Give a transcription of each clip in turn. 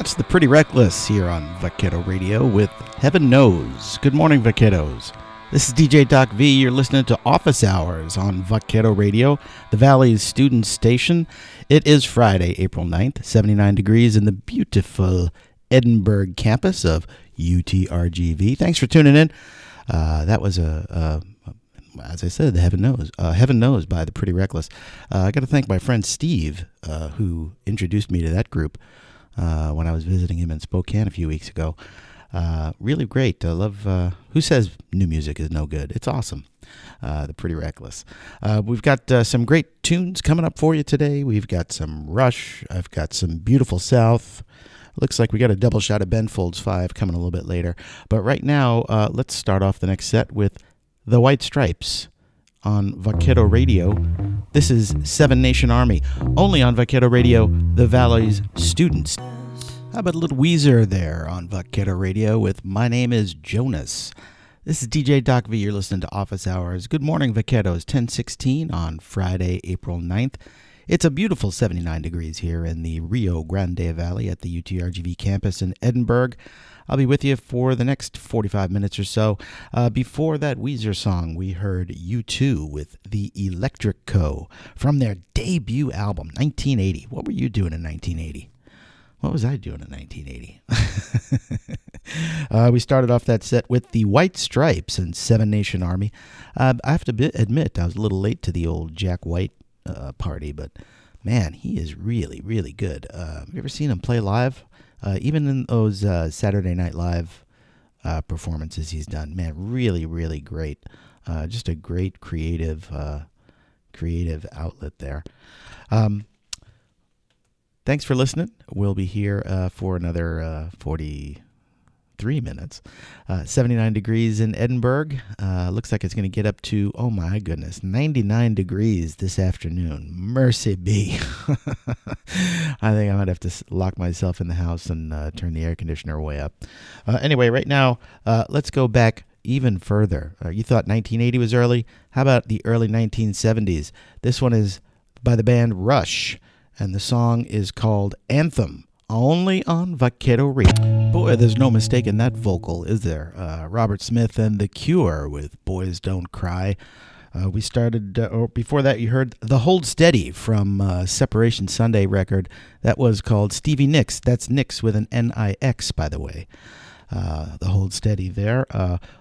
It's the Pretty Reckless here on Vaquero Radio with Heaven Knows. Good morning, Vaqueros. This is DJ Doc V. You're listening to Office Hours on Vaquero Radio, the Valley's student station. It is Friday, April 9th, 79 degrees in the beautiful Edinburgh campus of UTRGV. Thanks for tuning in. That was as I said, Heaven Knows by the Pretty Reckless. I got to thank my friend Steve, who introduced me to that group when I was visiting him in Spokane a few weeks ago. Really great. I love, who says new music is no good? It's awesome. The Pretty Reckless. We've got some great tunes coming up for you today. We've got some Rush. I've got some Beautiful South. Looks like we got a double shot of Ben Folds 5 coming a little bit later. But right now, let's start off the next set with The White Stripes on Vaquero Radio. This is Seven Nation Army, only on Vaquero Radio, the Valley's students. How about a little Weezer there on Vaquero Radio with My Name is Jonas. This is DJ Doc V. You're listening to Office Hours. Good morning, Vaqueros. 10:16 on Friday, April 9th. It's a beautiful 79 degrees here in the Rio Grande Valley at the UTRGV campus in Edinburgh. I'll be with you for the next 45 minutes or so. Before that Weezer song, we heard U2 with The Electric Co. from their debut album, 1980. What were you doing in 1980? What was I doing in 1980? We started off that set with The White Stripes and Seven Nation Army. I have to admit, I was a little late to the old Jack White party, but man, he is really, really good. Have you ever seen him play live? Even in those Saturday Night Live performances he's done, man, really, really great. Just a great creative outlet there. Thanks for listening. We'll be here for another 43 minutes. 79 degrees in Edinburgh. Looks like it's going to get up to, oh my goodness, 99 degrees this afternoon. Mercy be. I think I might have to lock myself in the house and turn the air conditioner way up. Anyway, right now, let's go back even further. You thought 1980 was early? How about the early 1970s? This one is by the band Rush, and the song is called Anthem. Only on Vaquero Radio. Boy, there's no mistaking that vocal, is there? Robert Smith and The Cure with Boys Don't Cry. We started, or before that, you heard The Hold Steady from Separation Sunday record. That was called Stevie Nicks. That's Nicks with an N-I-X, by the way. The Hold Steady there.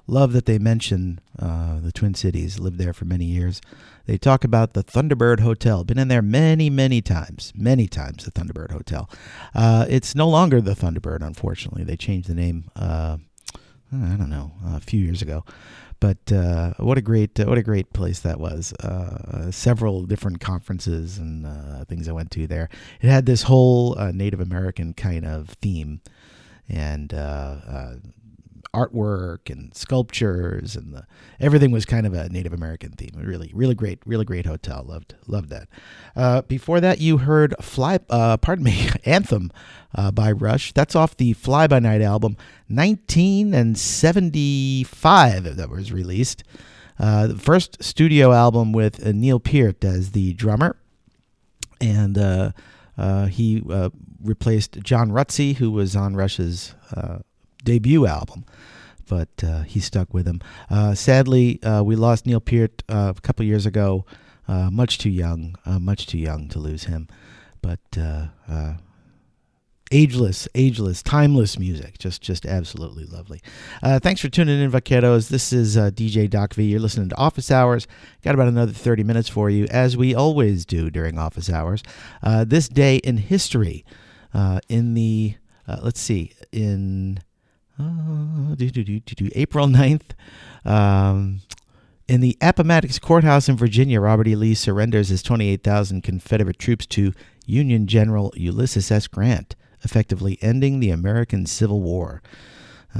Love that they mention the Twin Cities. Lived there for many years. They talk about the Thunderbird Hotel. Been in there many, many times. Many times, the Thunderbird Hotel. It's no longer the Thunderbird, unfortunately. They changed the name, I don't know, a few years ago. But what a great place that was. Several different conferences and things I went to there. It had this whole Native American kind of theme, and artwork and sculptures, and everything was kind of a Native American theme. Really, really great hotel. Loved that. Before that, you heard Anthem by Rush. That's off the Fly By Night album, 1975, that was released. The first studio album with Neil Peart as the drummer, and he replaced John Rutsey, who was on Rush's debut album, but he stuck with him. Sadly, we lost Neil Peart a couple years ago. Much too young to lose him. But ageless, timeless music, just absolutely lovely. Thanks for tuning in, Vaqueros. This is DJ Doc V. You're listening to Office Hours. Got about another 30 minutes for you, as we always do during Office Hours. This day in history, in the let's see, in April 9th, in the Appomattox Courthouse in Virginia, Robert E. Lee surrenders his 28,000 Confederate troops to Union General Ulysses S. Grant, effectively ending the American Civil War.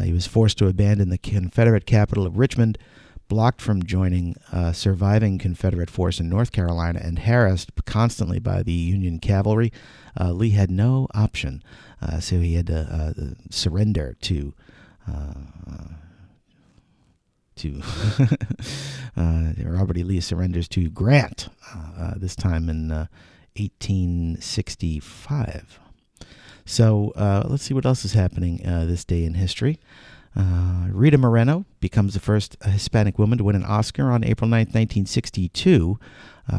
He was forced to abandon the Confederate capital of Richmond, blocked from joining surviving Confederate force in North Carolina, and harassed constantly by the Union cavalry. Lee had no option, so he had to surrender to Robert E. Lee surrenders to Grant, this time in 1865. So let's see what else is happening this day in history. Rita Moreno becomes the first Hispanic woman to win an Oscar on April 9th, 1962.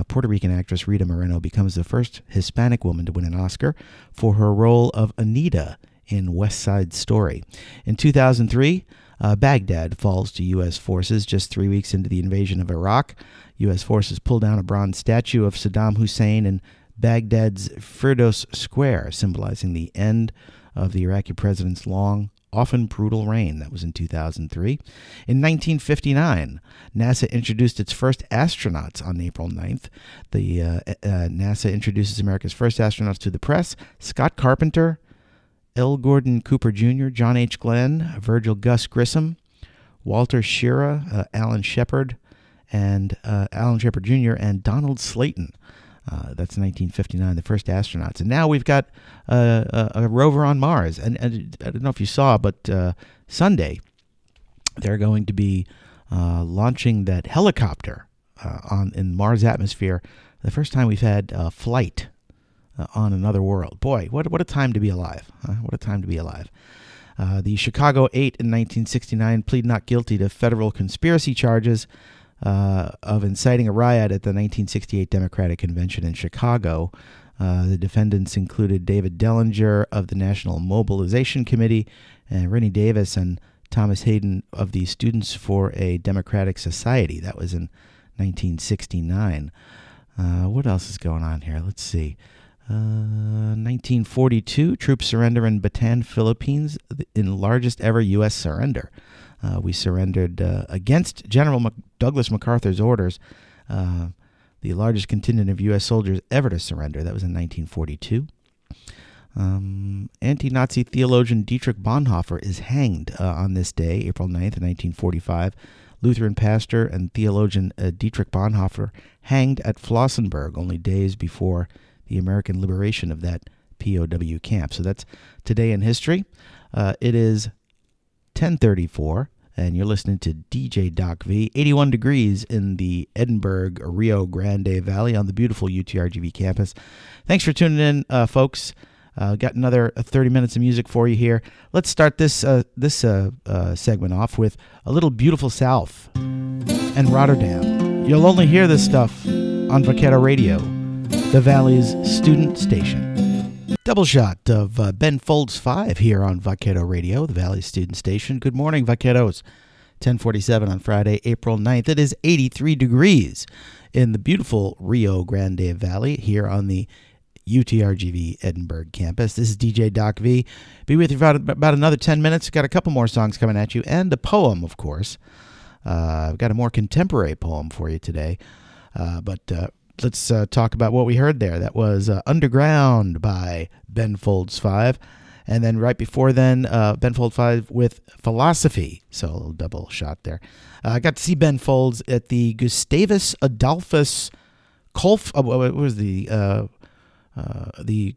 Puerto Rican actress Rita Moreno becomes the first Hispanic woman to win an Oscar for her role of Anita in West Side Story. In 2003, Baghdad falls to U.S. forces just 3 weeks into the invasion of Iraq. U.S. forces pull down a bronze statue of Saddam Hussein in Baghdad's Firdos Square, symbolizing the end of the Iraqi president's long, often brutal reign. That was in 2003. In 1959, NASA introduced its first astronauts on April 9th. NASA introduces America's first astronauts to the press: Scott Carpenter, L. Gordon Cooper Jr., John H. Glenn, Virgil Gus Grissom, Walter Schirra, Alan Shepard Jr., and Donald Slayton. That's 1959, the first astronauts. And now we've got a rover on Mars. And I don't know if you saw, but Sunday they're going to be launching that helicopter in Mars atmosphere. The first time we've had flight on another world. Boy, what a time to be alive. What a time to be alive. The Chicago 8 in 1969 plead not guilty to federal conspiracy charges of inciting a riot at the 1968 Democratic Convention in Chicago. The defendants included David Dellinger of the National Mobilization Committee, and Rennie Davis and Thomas Hayden of the Students for a Democratic Society. That was in 1969. What else is going on here? Let's see. 1942, troops surrender in Bataan, Philippines, in largest ever U.S. surrender. We surrendered against General Douglas MacArthur's orders, the largest contingent of U.S. soldiers ever to surrender. That was in 1942. Anti-Nazi theologian Dietrich Bonhoeffer is hanged on this day, April 9th, 1945. Lutheran pastor and theologian Dietrich Bonhoeffer hanged at Flossenburg only days before the American liberation of that POW camp. So that's today in history. It is 10:34, and you're listening to DJ Doc V. 81 degrees in the Edinburgh, Rio Grande Valley on the beautiful UTRGV campus. Thanks for tuning in, folks. Got another 30 minutes of music for you here. Let's start this segment off with a little Beautiful South and Rotterdam. You'll only hear this stuff on Vaquero Radio, the Valley's student station. Double shot of Ben Folds 5 here on Vaquero Radio, the Valley's student station. Good morning, Vaqueros. 10:47 on Friday, April 9th. It is 83 degrees in the beautiful Rio Grande Valley here on the UTRGV Edinburgh campus. This is DJ Doc V. Be with you for about another 10 minutes. Got a couple more songs coming at you and a poem, of course. I've got a more contemporary poem for you today. But let's talk about what we heard there. That was Underground by Ben Folds 5. And then right before then, Ben Folds 5 with Philosophy. So a little double shot there. I got to see Ben Folds at the Gustavus Adolphus Kolf. What was the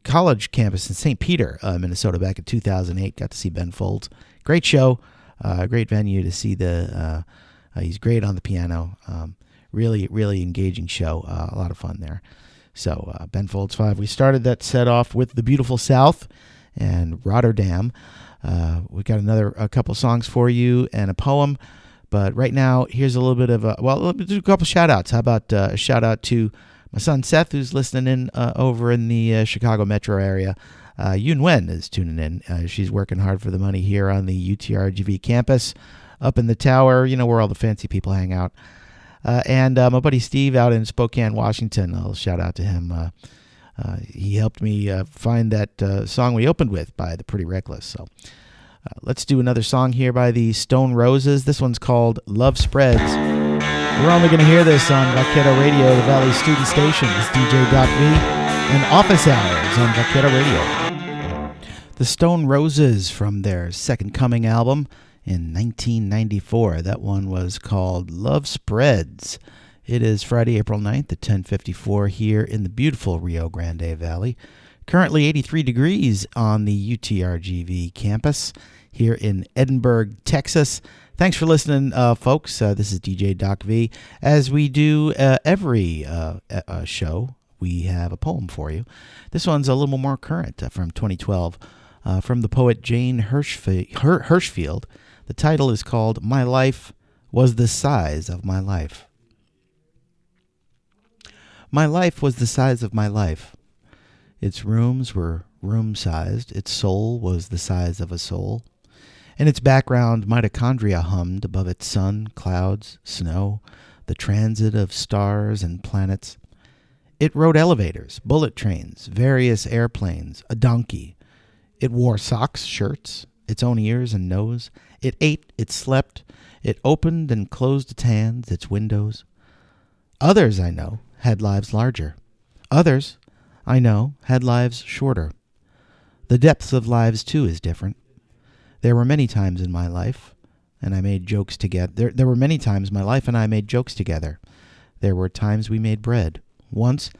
college campus in St. Peter, Minnesota, back in 2008. Got to see Ben Folds. Great show. Great venue to see the. He's great on the piano. Really, really engaging show. A lot of fun there. So Ben Folds 5. We started that set off with The Beautiful South and Rotterdam. We got a couple songs for you and a poem. But right now, here's a little bit of let me do a couple shout-outs. How about a shout-out to my son Seth, who's listening in over in the Chicago metro area. Yun Wen is tuning in. She's working hard for the money here on the UTRGV campus up in the tower, where all the fancy people hang out. And my buddy Steve out in Spokane, Washington, I'll shout out to him. He helped me find that song we opened with by The Pretty Reckless. So let's do another song here by the Stone Roses. This one's called Love Spreads. We're only going to hear this on Vaquero Radio, the Valley student station. It's DJ Doc V and Office Hours on Vaquero Radio. The Stone Roses from their Second Coming album in 1994. That one was called Love Spreads. It is Friday, April 9th at 10:54 here in the beautiful Rio Grande Valley. Currently 83 degrees on the UTRGV campus here in Edinburgh, Texas. Thanks for listening, folks. This is DJ Doc V. As we do every show, we have a poem for you. This one's a little more current, from 2012. from the poet Jane Hirshfield. The title is called My Life Was the Size of My Life. My life was the size of my life. Its rooms were room-sized. Its soul was the size of a soul. In its background, mitochondria hummed above its sun, clouds, snow, the transit of stars and planets. It rode elevators, bullet trains, various airplanes, a donkey. It wore socks, shirts, its own ears and nose. It ate, it slept, it opened and closed its hands, its windows. Others, I know, had lives larger. Others, I know, had lives shorter. The depth of lives, too, is different. There were many times in my life, and I made jokes together. There were many times my life and I made jokes together. There were times we made bread. Once,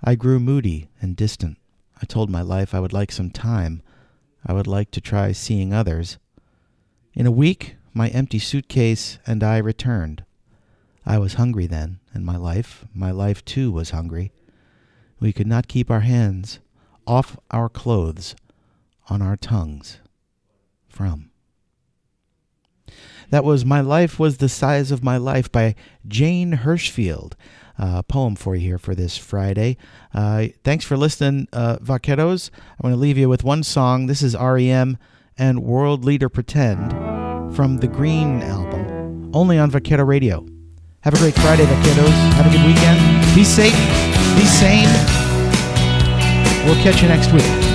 I grew moody and distant. I told my life I would like some time. I would like to try seeing others. In a week, my empty suitcase and I returned. I was hungry then, and my life too was hungry. We could not keep our hands off our clothes, on our tongues, from. That was My Life Was the Size of My Life by Jane Hirshfield. Poem for you here for this Friday. Thanks for listening, Vaqueros. I'm going to leave you with one song. This is REM and World Leader Pretend from the Green album, only on Vaquero Radio. Have a great Friday, Vaqueros. Have a good weekend. Be safe. Be sane. We'll catch you next week.